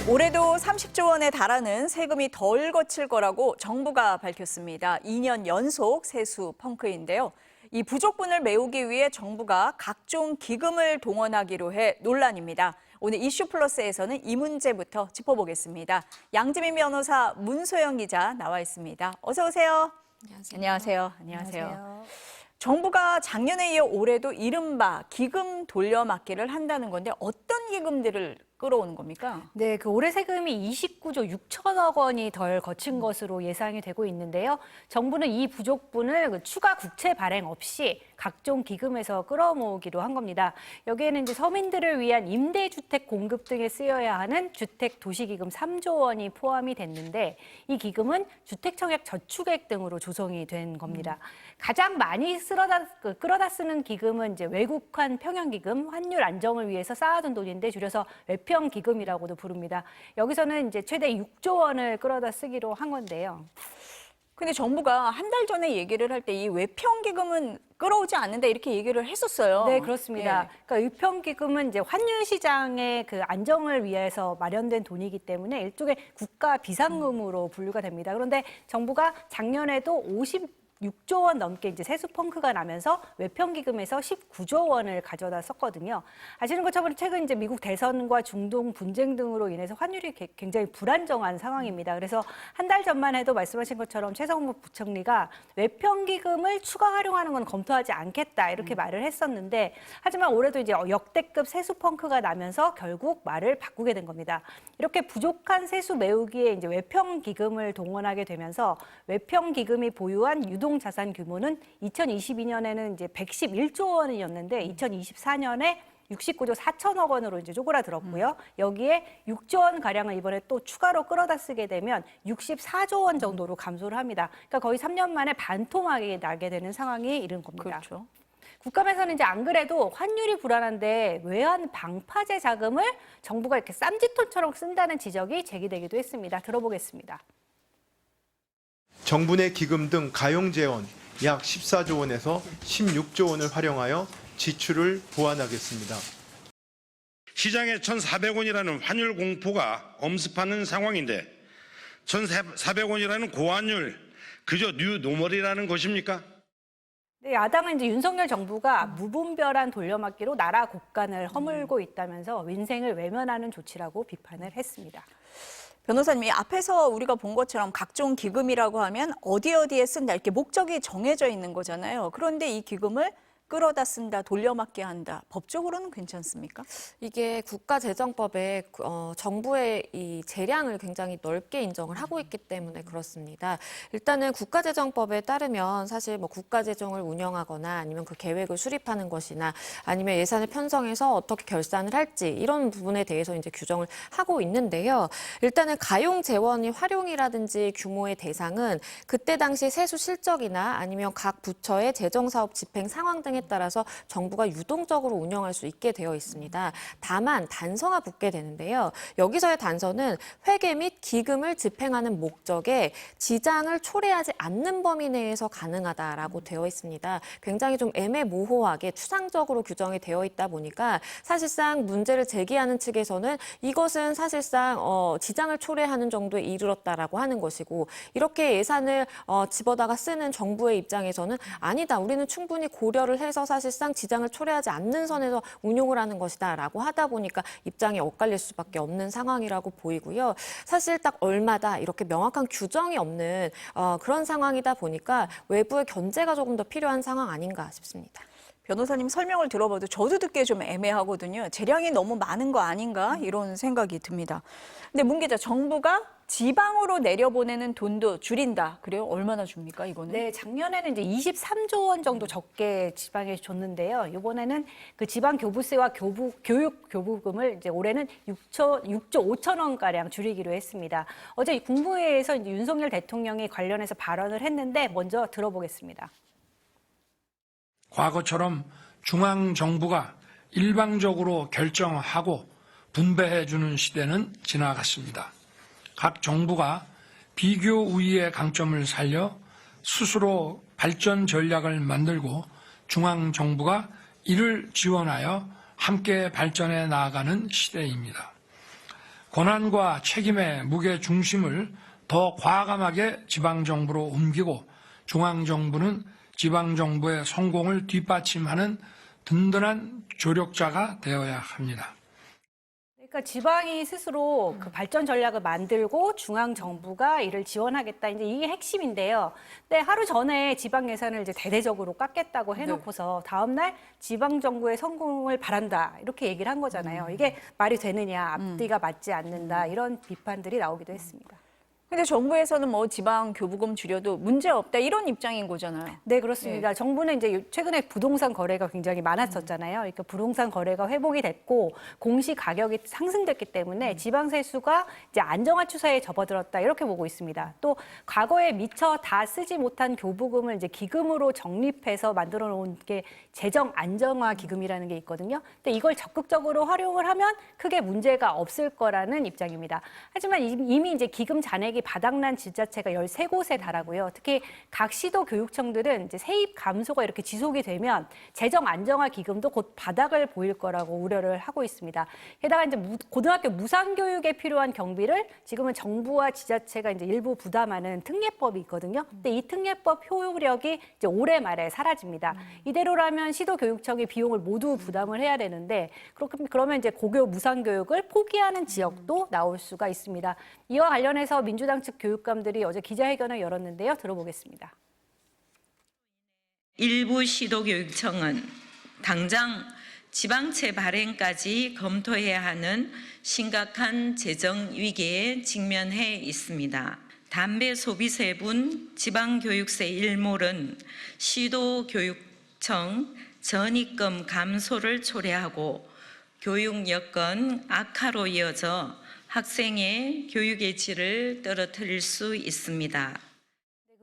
올해도 30조 원에 달하는 세금이 덜 거칠 거라고 정부가 밝혔습니다. 2년 연속 세수 펑크인데요. 이 부족분을 메우기 위해 정부가 각종 기금을 동원하기로 해 논란입니다. 오늘 이슈플러스에서는 이 문제부터 짚어보겠습니다. 양지민 변호사, 문소영 기자 나와 있습니다. 어서 오세요. 안녕하세요. 안녕하세요. 정부가 작년에 이어 올해도 이른바 기금 돌려막기를 한다는 건데 어떤 기금들을 끌어오는 겁니까? 네, 올해 세금이 29조 6천억 원이 덜 거친 것으로 예상이 되고 있는데요. 정부는 이 부족분을 추가 국채 발행 없이 각종 기금에서 끌어모으기로 한 겁니다. 여기에는 이제 서민들을 위한 임대주택 공급 등에 쓰여야 하는 주택도시기금 3조 원이 포함이 됐는데 이 기금은 주택청약 저축액 등으로 조성이 된 겁니다. 가장 많이 끌어다 쓰는 기금은 이제 외국환 평형기금, 환율 안정을 위해서 쌓아둔 돈인데 줄여서 외평기금이라고도 부릅니다. 여기서는 이제 최대 6조 원을 끌어다 쓰기로 한 건데요. 근데 정부가 한 달 전에 얘기를 할 때 이 외평기금은 끌어오지 않는다 이렇게 얘기를 했었어요. 네, 그렇습니다. 그러니까 외평기금은 이제 환율 시장의 그 안정을 위해서 마련된 돈이기 때문에 일종의 국가 비상금으로 분류가 됩니다. 그런데 정부가 작년에도 56조 원 넘게 이제 세수 펑크가 나면서 외평기금에서 19조 원을 가져다 썼거든요. 아시는 것처럼 최근 이제 미국 대선과 중동 분쟁 등으로 인해서 환율이 굉장히 불안정한 상황입니다. 그래서 한 달 전만 해도 말씀하신 것처럼 최성무 부총리가 외평기금을 추가 활용하는 건 검토하지 않겠다 이렇게 말을 했었는데 하지만 올해도 이제 역대급 세수 펑크가 나면서 결국 말을 바꾸게 된 겁니다. 이렇게 부족한 세수 메우기에 이제 외평기금을 동원하게 되면서 외평기금이 보유한 유동 자산 규모는 2022년에는 이제 111조 원이었는데 2024년에 69조 4천억 원으로 이제 쪼그라들었고요. 여기에 6조 원 가량을 이번에 또 추가로 끌어다 쓰게 되면 64조 원 정도로 감소를 합니다. 그러니까 거의 3년 만에 반토막이 나게 되는 상황이 이른 겁니다. 그렇죠. 국감에서는 이제 안 그래도 환율이 불안한데 외환 방파제 자금을 정부가 이렇게 쌈짓돈처럼 쓴다는 지적이 제기되기도 했습니다. 들어보겠습니다. 정부 내 기금 등 가용 재원 약 14조 원에서 16조 원을 활용하여 지출을 보완하겠습니다. 시장에 1,400원이라는 환율 공포가 엄습하는 상황인데 1,400원이라는 고환율 그저 뉴노멀이라는 것입니까? 네, 야당은 이제 윤석열 정부가 무분별한 돌려막기로 나라 곳간을 허물고 있다면서 민생을 외면하는 조치라고 비판을 했습니다. 변호사님이 앞에서 우리가 본 것처럼 각종 기금이라고 하면 어디에 쓴다 이렇게 목적이 정해져 있는 거잖아요. 그런데 이 기금을 끌어다 쓴다, 돌려막기 한다. 법적으로는 괜찮습니까? 이게 국가재정법에 정부의 이 재량을 굉장히 넓게 인정을 하고 있기 때문에 그렇습니다. 일단은 국가재정법에 따르면 사실 뭐 국가재정을 운영하거나 아니면 그 계획을 수립하는 것이나 아니면 예산을 편성해서 어떻게 결산을 할지 이런 부분에 대해서 이제 규정을 하고 있는데요. 일단은 가용 재원의 활용이라든지 규모의 대상은 그때 당시 세수 실적이나 아니면 각 부처의 재정사업 집행 상황 등에 따라서 정부가 유동적으로 운영할 수 있게 되어 있습니다. 다만 단서가 붙게 되는데요. 여기서의 단서는 회계 및 기금을 집행하는 목적에 지장을 초래하지 않는 범위 내에서 가능하다라고 되어 있습니다. 굉장히 좀 애매모호하게 추상적으로 규정이 되어 있다 보니까 사실상 문제를 제기하는 측에서는 이것은 사실상 지장을 초래하는 정도에 이르렀다라고 하는 것이고 이렇게 예산을 집어다가 쓰는 정부의 입장에서는 아니다. 우리는 충분히 고려를 해서 사실상 지장을 초래하지 않는 선에서 운용을 하는 것이다라고 하다 보니까 입장이 엇갈릴 수밖에 없는 상황이라고 보이고요. 사실 딱 얼마다 이렇게 명확한 규정이 없는 그런 상황이다 보니까 외부의 견제가 조금 더 필요한 상황 아닌가 싶습니다. 변호사님 설명을 들어봐도 저도 듣기에 좀 애매하거든요. 재량이 너무 많은 거 아닌가 이런 생각이 듭니다. 근데 문 기자, 정부가 지방으로 내려보내는 돈도 줄인다. 그래요? 얼마나 줍니까, 이거는? 네, 작년에는 이제 23조 원 정도 적게 지방에 줬는데요. 이번에는 그 지방 교부세와 교육 교부금을 이제 올해는 6조 5천 원가량 줄이기로 했습니다. 어제 국무회의에서 이제 윤석열 대통령이 관련해서 발언을 했는데 먼저 들어보겠습니다. 과거처럼 중앙정부가 일방적으로 결정하고 분배해주는 시대는 지나갔습니다. 각 정부가 비교 우위의 강점을 살려 스스로 발전 전략을 만들고 중앙정부가 이를 지원하여 함께 발전해 나아가는 시대입니다. 권한과 책임의 무게 중심을 더 과감하게 지방정부로 옮기고 중앙정부는 지방정부의 성공을 뒷받침하는 든든한 조력자가 되어야 합니다. 그러니까 지방이 스스로 그 발전 전략을 만들고 중앙 정부가 이를 지원하겠다. 이제 이게 핵심인데요. 근데 하루 전에 지방 예산을 이제 대대적으로 깎겠다고 해놓고서 다음 날 지방 정부의 성공을 바란다 이렇게 얘기를 한 거잖아요. 이게 말이 되느냐, 앞뒤가 맞지 않는다 이런 비판들이 나오기도 했습니다. 근데 정부에서는 뭐 지방 교부금 줄여도 문제 없다 이런 입장인 거잖아요. 네, 그렇습니다. 정부는 이제 최근에 부동산 거래가 굉장히 많았었잖아요. 그러니까 부동산 거래가 회복이 됐고 공시 가격이 상승됐기 때문에 지방 세수가 이제 안정화 추세에 접어들었다 이렇게 보고 있습니다. 또 과거에 미처 다 쓰지 못한 교부금을 이제 기금으로 적립해서 만들어 놓은 게 재정 안정화 기금이라는 게 있거든요. 근데 이걸 적극적으로 활용을 하면 크게 문제가 없을 거라는 입장입니다. 하지만 이미 이제 기금 잔액이 바닥난 지자체가 13곳에 달하고요. 특히 각 시도 교육청들은 이제 세입 감소가 이렇게 지속이 되면 재정 안정화 기금도 곧 바닥을 보일 거라고 우려를 하고 있습니다. 게다가 이제 고등학교 무상 교육에 필요한 경비를 지금은 정부와 지자체가 이제 일부 부담하는 특례법이 있거든요. 근데 이 특례법 효력이 이제 올해 말에 사라집니다. 이대로라면 시도 교육청이 비용을 모두 부담을 해야 되는데 그러면 이제 고교 무상 교육을 포기하는 지역도 나올 수가 있습니다. 이와 관련해서 민주당 측 교육감들이 어제 기자회견을 열었는데요. 들어보겠습니다. 일부 시도교육청은 당장 지방채 발행까지 검토해야 하는 심각한 재정 위기에 직면해 있습니다. 담배 소비세분 지방교육세 일몰은 시도교육청 전입금 감소를 초래하고 교육 여건 악화로 이어져 학생의 교육의 질을 떨어뜨릴 수 있습니다.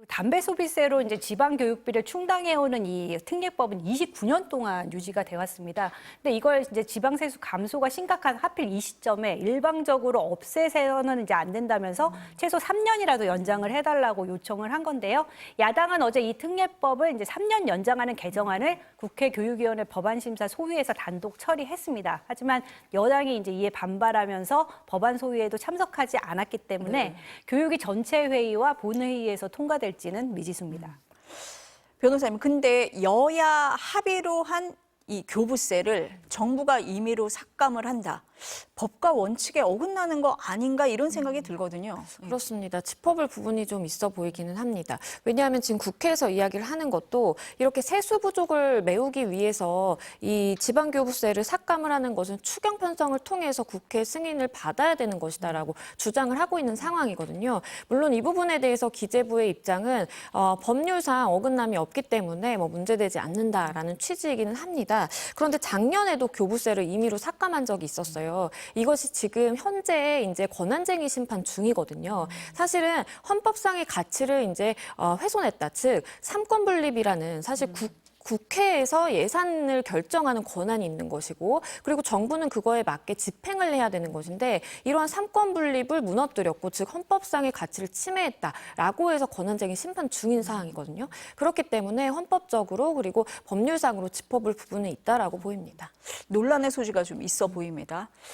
담배 소비세로 이제 지방 교육비를 충당해오는 이 특례법은 29년 동안 유지가 되어 왔습니다. 근데 이걸 이제 지방 세수 감소가 심각한 하필 이 시점에 일방적으로 없애서는 이제 안 된다면서 최소 3년이라도 연장을 해달라고 요청을 한 건데요. 야당은 어제 이 특례법을 이제 3년 연장하는 개정안을 국회 교육위원회 법안심사 소위에서 단독 처리했습니다. 하지만 여당이 이제 이에 반발하면서 법안 소위에도 참석하지 않았기 때문에 교육위 전체 회의와 본회의에서 통과될지는 미지수입니다. 변호사님, 근데 여야 합의로 한 이 교부세를 정부가 임의로 삭감을 한다. 법과 원칙에 어긋나는 거 아닌가 이런 생각이 들거든요. 그렇습니다. 짚어볼 부분이 좀 있어 보이기는 합니다. 왜냐하면 지금 국회에서 이야기를 하는 것도 이렇게 세수 부족을 메우기 위해서 이 지방교부세를 삭감을 하는 것은 추경 편성을 통해서 국회 승인을 받아야 되는 것이다라고 주장을 하고 있는 상황이거든요. 물론 이 부분에 대해서 기재부의 입장은 법률상 어긋남이 없기 때문에 뭐 문제되지 않는다라는 취지이기는 합니다. 그런데 작년에도 교부세를 임의로 삭감한 적이 있었어요. 이것이 지금 현재 이제 권한쟁의 심판 중이거든요. 사실은 헌법상의 가치를 이제 훼손했다. 즉 삼권 분립이라는 사실 국회에서 예산을 결정하는 권한이 있는 것이고 그리고 정부는 그거에 맞게 집행을 해야 되는 것인데 이러한 삼권 분립을 무너뜨렸고 즉 헌법상의 가치를 침해했다라고 해서 권한쟁의 심판 중인 사항이거든요. 그렇기 때문에 헌법적으로 그리고 법률상으로 짚어볼 부분은 있다라고 보입니다. 논란의 소지가 좀 있어 보입니다.